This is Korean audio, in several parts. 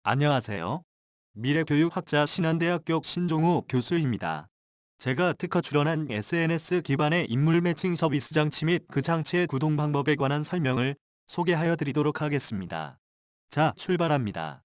안녕하세요. 미래교육학자 신한대학교 신종우 교수입니다. 제가 특허 출원한 SNS 기반의 인물 매칭 서비스 장치 및 그 장치의 구동 방법에 관한 설명을 소개하여 드리도록 하겠습니다. 자, 출발합니다.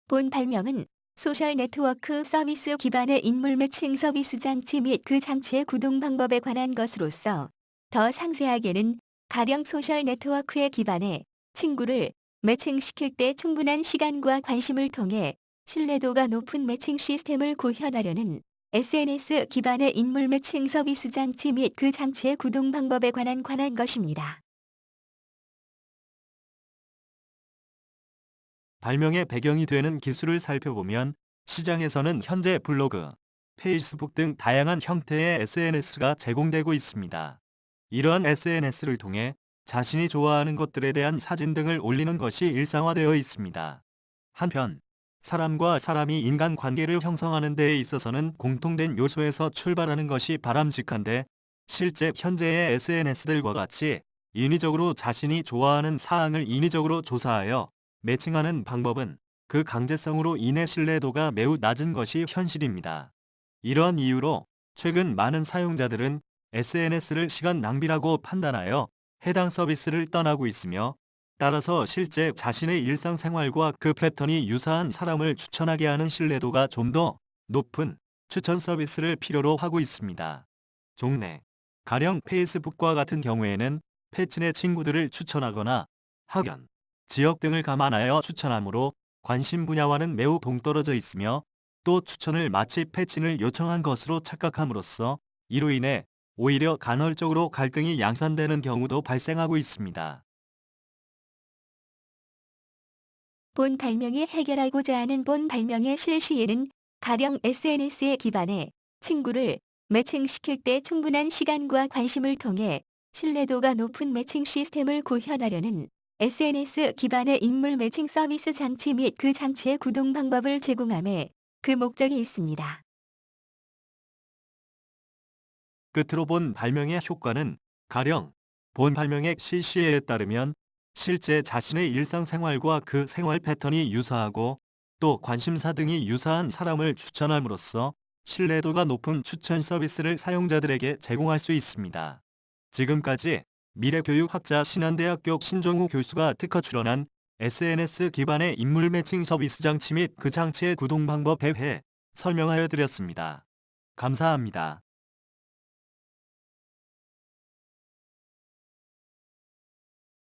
본 발명은 소셜 네트워크 서비스 기반의 인물 매칭 서비스 장치 및 그 장치의 구동 방법에 관한 것으로서 더 상세하게는 가령 소셜 네트워크에 기반해 친구를 매칭시킬 때 충분한 시간과 관심을 통해 신뢰도가 높은 매칭 시스템을 구현하려는 SNS 기반의 인물 매칭 서비스 장치 및 그 장치의 구동 방법에 관한 것입니다. 발명의 배경이 되는 기술을 살펴보면 시장에서는 현재 블로그, 페이스북 등 다양한 형태의 SNS가 제공되고 있습니다. 이러한 SNS를 통해 자신이 좋아하는 것들에 대한 사진 등을 올리는 것이 일상화되어 있습니다. 한편, 사람과 사람이 인간관계를 형성하는 데에 있어서는 공통된 요소에서 출발하는 것이 바람직한데, 실제 현재의 SNS들과 같이 인위적으로 자신이 좋아하는 사항을 인위적으로 조사하여 매칭하는 방법은 그 강제성으로 인해 신뢰도가 매우 낮은 것이 현실입니다. 이러한 이유로 최근 많은 사용자들은 SNS를 시간 낭비라고 판단하여 해당 서비스를 떠나고 있으며, 따라서 실제 자신의 일상생활과 그 패턴이 유사한 사람을 추천하게 하는 신뢰도가 좀 더 높은 추천 서비스를 필요로 하고 있습니다. 종래, 가령 페이스북과 같은 경우에는 패친의 친구들을 추천하거나 학연, 지역 등을 감안하여 추천하므로 관심 분야와는 매우 동떨어져 있으며, 또 추천을 마치 패친을 요청한 것으로 착각함으로써 이로 인해 오히려 간헐적으로 갈등이 양산되는 경우도 발생하고 있습니다. 본 발명이 해결하고자 하는 본 발명의 실시에는 가령 SNS에 기반해 친구를 매칭시킬 때 충분한 시간과 관심을 통해 신뢰도가 높은 매칭 시스템을 구현하려는 SNS 기반의 인물 매칭 서비스 장치 및 그 장치의 구동 방법을 제공함에 그 목적이 있습니다. 끝으로 본 발명의 효과는 가령 본 발명의 실시에 따르면 실제 자신의 일상생활과 그 생활 패턴이 유사하고 또 관심사 등이 유사한 사람을 추천함으로써 신뢰도가 높은 추천 서비스를 사용자들에게 제공할 수 있습니다. 지금까지 미래교육학자 신한대학교 신종우 교수가 특허 출원한 SNS 기반의 인물 매칭 서비스 장치 및 그 장치의 구동 방법에 대해 설명하여 드렸습니다. 감사합니다.